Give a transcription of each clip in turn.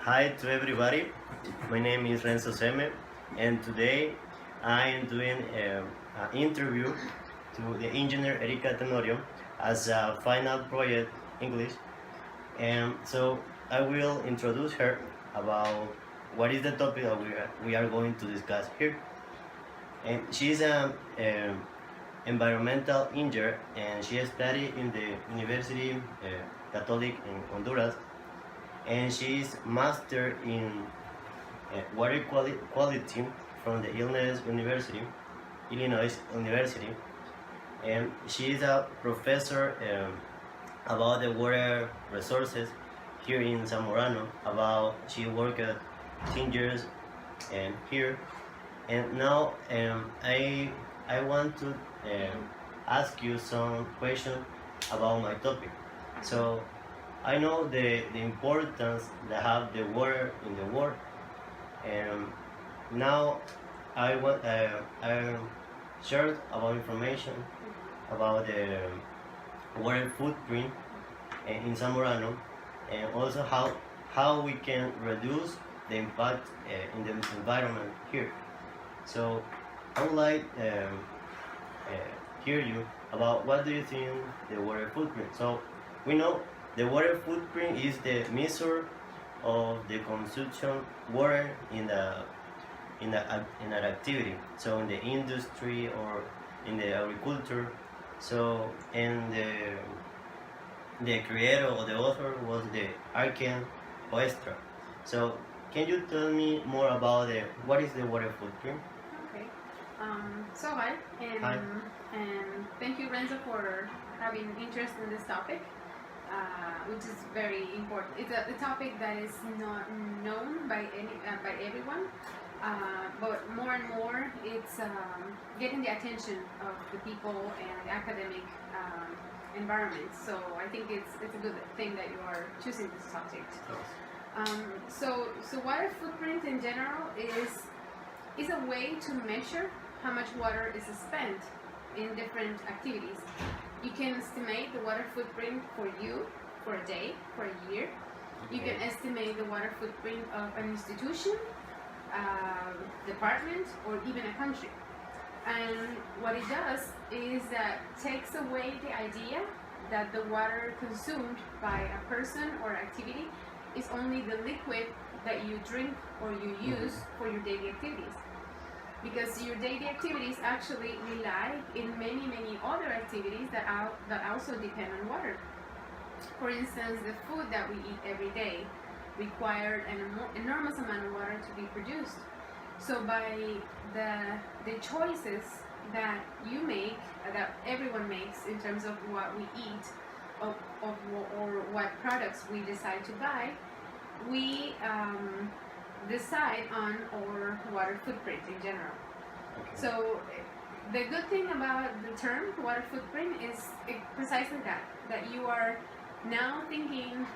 Hi to everybody. My name is Renzo Seme, and today I am doing an interview to the engineer Erika Tenorio as a final project English. And so I will introduce her about what is the topic that we are going to discuss here. And she's an environmental engineer, and she studied in the University Catholic in Honduras, and she's master in water quality from the Illinois University, and she is a professor about the water resources here in Zamorano. About she worked 10 years here, and now I want to ask you some questions about my topic. So I know the importance that have the water in the world, and now I shared about information about the water footprint in Zamorano, and also how we can reduce the impact in the environment here. So I would like hear you about what do you think the water footprint. So we know the water footprint is the measure of the consumption water in an activity. So in the industry or in the agriculture. So and the creator or the author was the Arken Oestra. So can you tell me more about what is the water footprint? Okay. Hi, Hi. and thank you, Renzo, for having interest in this topic, which is very important. It's a topic that is not known by everyone, but more and more it's getting the attention of the people and the academic environment. So I think it's a good thing that you are choosing this subject. So water footprint in general is a way to measure how much water is spent in different activities. You can estimate the water footprint for you for a day, for a year. You can estimate the water footprint of an institution, department, or even a country. And what it does is that takes away the idea that the water consumed by a person or activity is only the liquid that you drink or you use for your daily activities. Because your daily activities actually rely in many other activities that also depend on water. For instance, the food that we eat every day require an enormous amount of water to be produced. So by the choices that you make, that everyone makes in terms of what we eat, or what products we decide to buy, we decide on our water footprint in general. So the good thing about the term water footprint is precisely that you are now thinking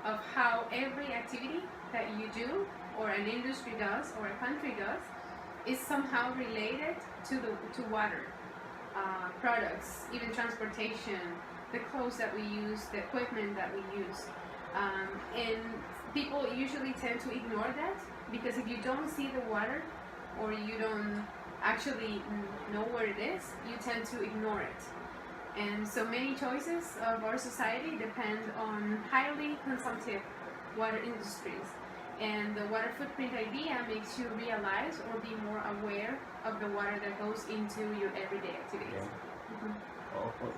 of how every activity that you do, or an industry does, or a country does, is somehow related to water. Products, even transportation, the clothes that we use, the equipment that we use. And people usually tend to ignore that, because if you don't see the water, or you don't actually know where it is, you tend to ignore it. And so many choices of our society depend on highly consumptive water industries. And the water footprint idea makes you realize or be more aware of the water that goes into your everyday activities.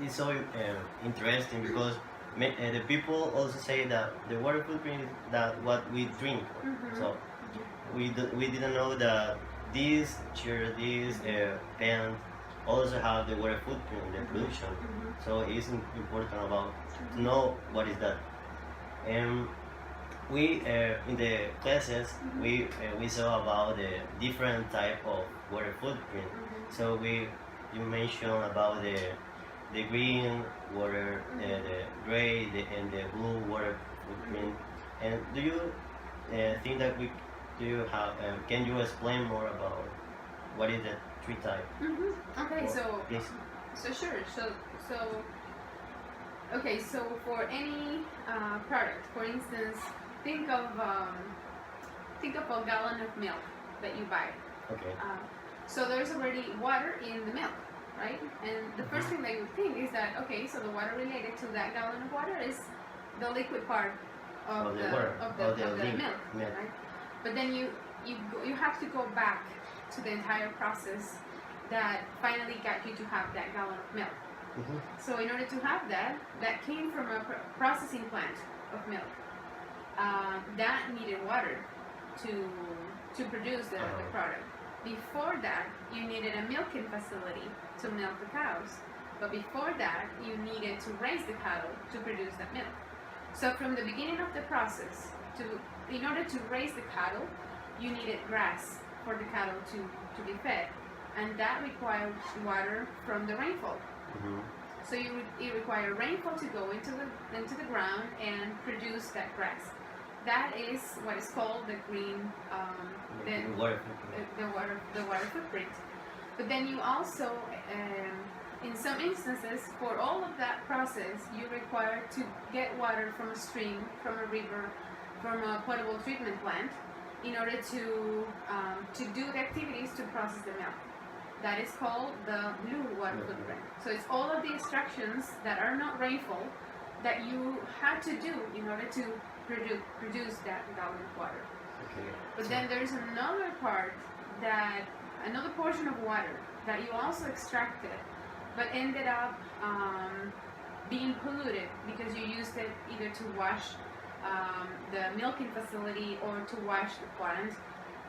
It's so interesting because the people also say that the water footprint is that what we drink. So we didn't know that this chair, this pen also have the water footprint, the production. So it's important about to know what is that. And we in the classes we saw about the different type of water footprint. So you mentioned about the green water, the gray, and the blue water footprint. And do you think that can you explain more about what is the three type? Okay, Please. so sure. So okay, so for any product, for instance, think of a gallon of milk that you buy. Okay. So there's already water in the milk, right? And the first thing that you think is that, okay, so the water related to that gallon of water is the liquid part of the milk, right? But then you have to go back to the entire process that finally got you to have that gallon of milk. So in order to have that came from a processing plant of milk. That needed water to produce the product. Before that, you needed a milking facility to milk the cows. But before that, you needed to raise the cattle to produce that milk. So from the beginning of the process, in order to raise the cattle, you needed grass for the cattle to be fed. And that required water from the rainfall. So it required rainfall to go into the ground and produce that grass. That is what is called the green the water footprint. But then you also, in some instances, for all of that process, you require to get water from a stream, from a river, from a potable treatment plant, in order to do the activities to process the milk. That is called the blue water footprint. So it's all of the extractions that are not rainfall that you had to do in order to produce that gallon of water. Okay. But then there's another portion of water that you also extracted, but ended up being polluted because you used it either to wash the milking facility or to wash the plant,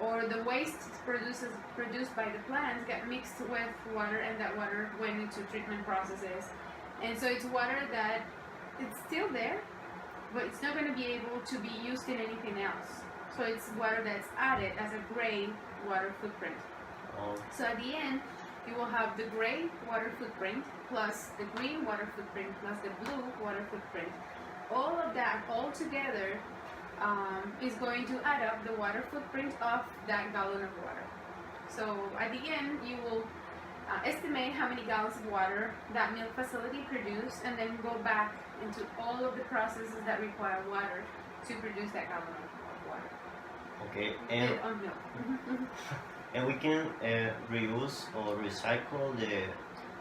or the waste produced by the plants got mixed with water, and that water went into treatment processes. And so it's water that it's still there, but it's not going to be able to be used in anything else. So it's water that's added as a gray water footprint. So at the end, you will have the gray water footprint plus the green water footprint plus the blue water footprint. All of that all together is going to add up the water footprint of that gallon of water. So at the end, you will estimate how many gallons of water that milk facility produced, and then go back into all of the processes that require water to produce that gallon of water. Okay, and On milk. and we can reuse or recycle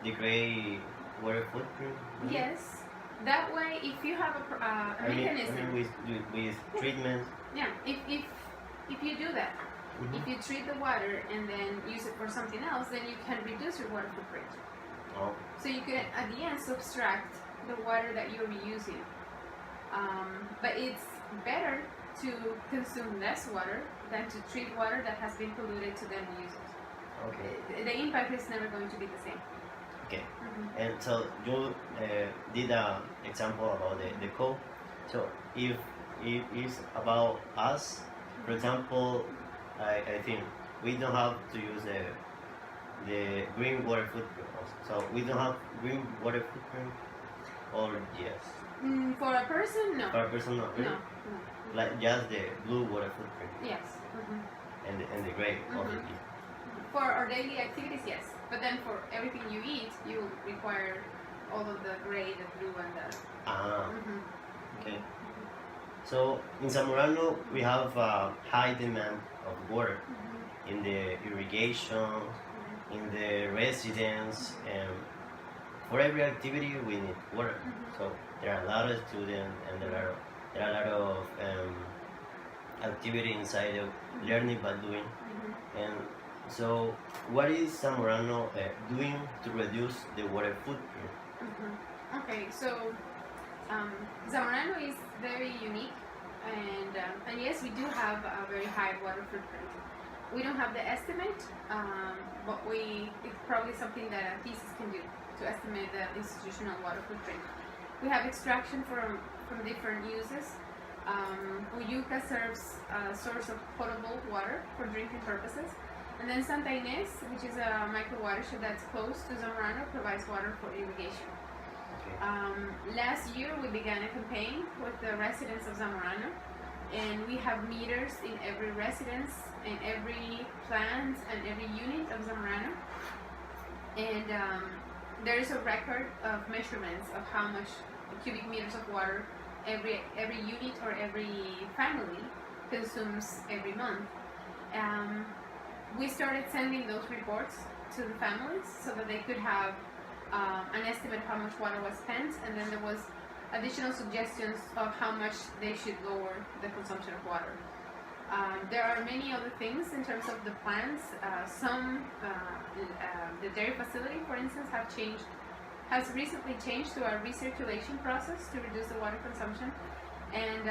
the gray water footprint. Yes. That way, if you have a mechanism. I mean with treatment. Yeah. If you do that, if you treat the water and then use it for something else, then you can reduce your water footprint. So you can, at the end, subtract the water that you're reusing. But it's better to consume less water than to treat water that has been polluted to then use it. Okay. The impact is never going to be the same. Okay. And so you did an example about the coal. So if it is about us, for example, I think we don't have to use the green water footprint also. So we don't have green water footprint, or yes? For a person, no. For a person, not really? No. Like just the blue water footprint. Yes. And the gray also. For our daily activities, yes. But then for everything you eat, you require all of the gray, the blue, and the... Okay. So in Zamorano, we have a high demand of water in the irrigation, in the residence, and for every activity we need water. So there are a lot of students, and there are a lot of activity inside of learning by doing. And so what is Zamorano doing to reduce the water footprint? Okay, so Zamorano is very unique, and yes, we do have a very high water footprint. We don't have the estimate, but it's probably something that a thesis can do to estimate the institutional water footprint. We have extraction from different uses. Uyuca serves a source of potable water for drinking purposes. And then Santa Ynez, which is a micro watershed that's close to Zamorano, provides water for irrigation. Last year we began a campaign with the residents of Zamorano, and we have meters in every residence, in every plant, and every unit of Zamorano. And there is a record of measurements of how much cubic meters of water every unit or every family consumes every month. Um, we started sending those reports to the families so that they could have an estimate of how much water was spent, and then there was additional suggestions of how much they should lower the consumption of water. There are many other things in terms of the plans. The dairy facility, for instance, has recently changed to a recirculation process to reduce the water consumption. And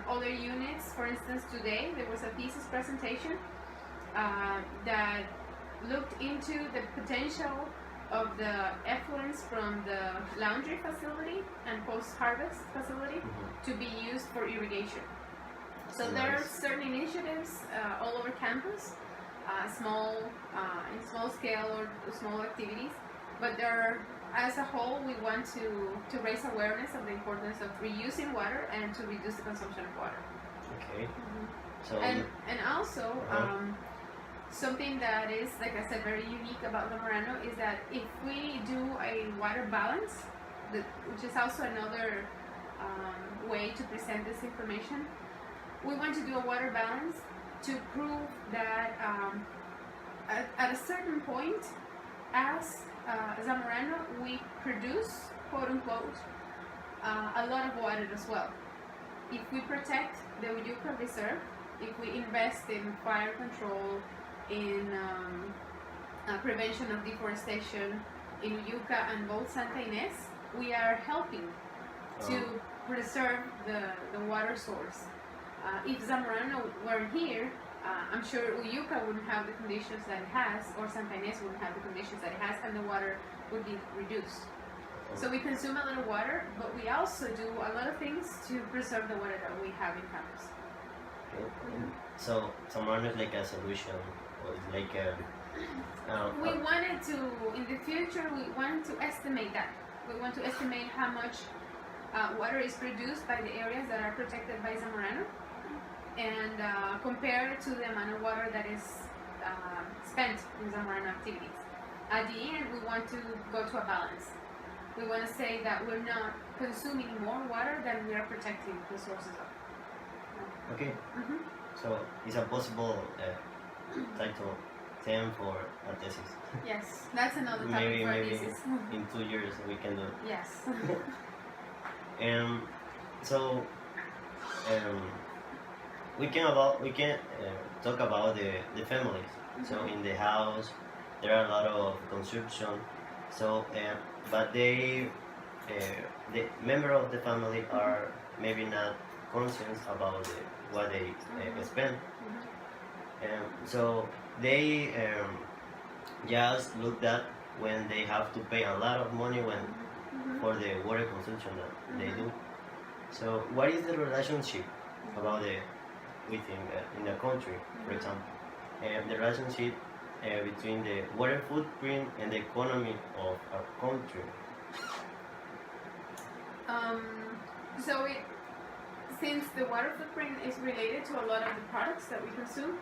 other units, for instance, today there was a thesis presentation that looked into the potential of the effluents from the laundry facility and post-harvest facility to be used for irrigation. So there are certain initiatives all over campus, in small scale or small activities, but there are, as a whole, we want to raise awareness of the importance of reusing water and to reduce the consumption of water. Okay. So and also something that is, like I said, very unique about Zamorano is that if we do a water balance, which is also another way to present this information, we want to do a water balance to prove that at a certain point, as Zamorano, we produce, quote unquote, a lot of water as well. If we protect the Uyuca Reserve, if we invest in fire control, in prevention of deforestation in Uyuca and both Santa Ynez, we are helping to preserve the water source. If Zamorano were here, I'm sure Uyuca wouldn't have the conditions that it has, or Santa Ynez wouldn't have the conditions that it has, and the water would be reduced. So we consume a lot of water, but we also do a lot of things to preserve the water that we have in campus. Okay. So Zamorano is like a solution, or it's like a. We wanted to, in the future, we want to estimate that. We want to estimate how much water is produced by the areas that are protected by Zamorano, and compare it to the amount of water that is spent in Zamorano activities. At the end, we want to go to a balance. We want to say that we're not consuming more water than we are protecting the sources of. Okay. So it's a possible title 10 for a thesis. Yes, that's another topic for a maybe thesis. in 2 years we can do it. Yes. So we can talk about the families. So in the house there are a lot of consumption. So but the member of the family are maybe not conscious about what they spend. So they just look at when they have to pay a lot of money for the water consumption that they do. So what is the relationship about within in a country, for example, the relationship between the water footprint and the economy of a country? Since the water footprint is related to a lot of the products that we consume,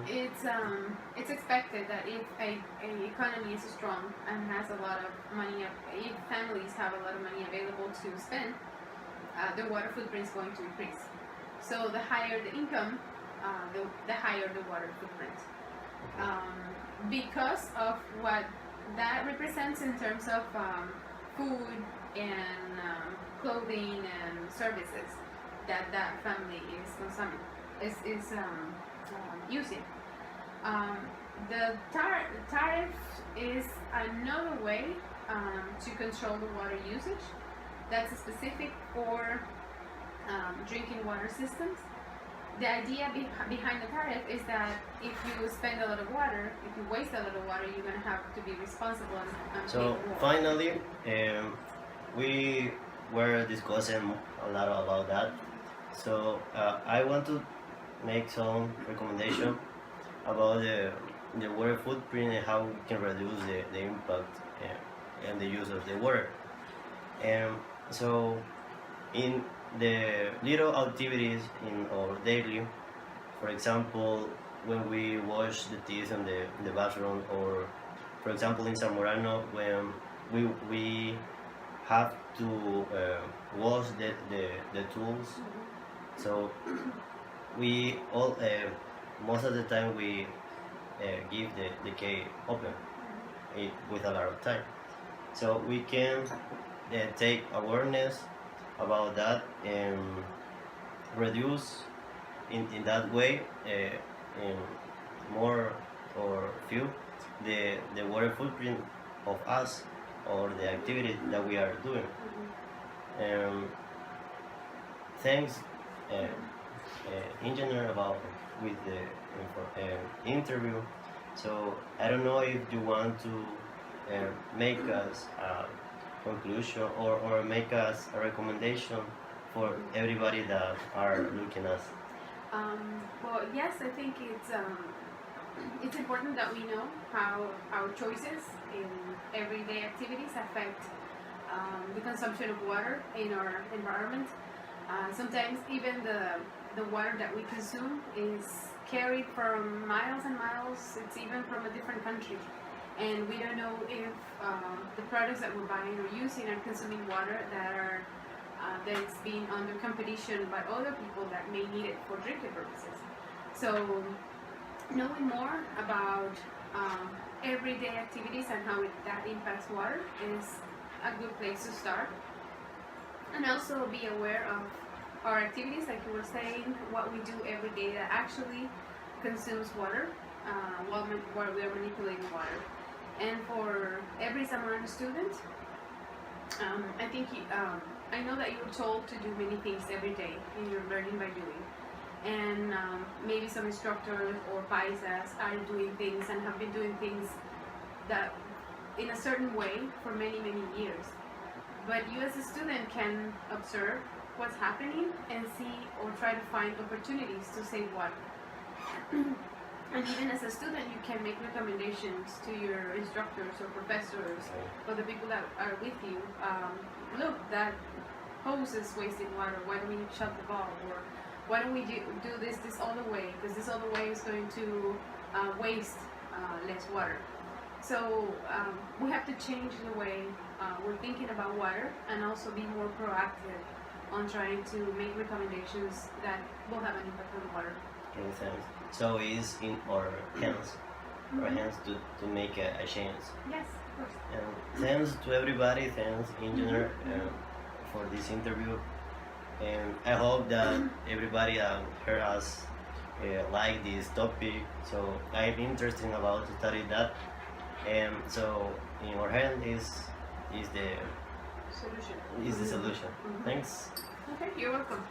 it's expected that if a economy is strong and has a lot of money, if families have a lot of money available to spend, the water footprint is going to increase. So the higher the income, the higher the water footprint. Because of what that represents in terms of food and clothing and services that family is consuming, is using. The tariff is another way to control the water usage. That's specific for drinking water systems. The idea behind the tariff is that if you spend a lot of water, if you waste a lot of water, you're going to have to be responsible and So pay more. finally, we were discussing a lot about that. So I want to make some recommendation about the water footprint and how we can reduce the impact and the use of the water. So in the little activities in our daily, for example, when we wash the teeth in the bathroom, or for example in Zamorano when we have to wash the tools. So we all most of the time we give the cake open with a lot of time. So we can take awareness about that and reduce in that way in more or few the water footprint of us or the activity that we are doing. Um, thanks, engineer, about with the interview. So I don't know if you want to make us a conclusion or make us a recommendation for everybody that are looking at. Well, yes, I think it's important that we know how our choices in everyday activities affect the consumption of water in our environment. Sometimes even the water that we consume is carried from miles and miles. It's even from a different country, and we don't know if the products that we're buying or using are consuming water that's being under competition by other people that may need it for drinking purposes. So knowing more about everyday activities and how that impacts water is a good place to start. And also be aware of our activities, like you were saying, what we do every day that actually consumes water while we are manipulating water. And for every Zamorano student, I think I know that you're told to do many things every day, and you're learning by doing. And maybe some instructors or paisas are doing things and have been doing things that in a certain way for many, many years. But you as a student can observe what's happening and see or try to find opportunities to save water. And even as a student, you can make recommendations to your instructors or professors or the people that are with you. Look, that hose is wasting water. Why don't we shut the valve? Or why don't we do this other way? Because this other way is going to waste less water. So we have to change the way we're thinking about water and also be more proactive on trying to make recommendations that will have an impact on water. Okay, thanks. So it's in our hands to make a change. Yes, of course. And thanks to everybody, thanks engineer for this interview. And I hope that everybody heard us like this topic. So I'm interested about to study that. And so in our hand is the Solution. solution. Thanks. Okay, you're welcome.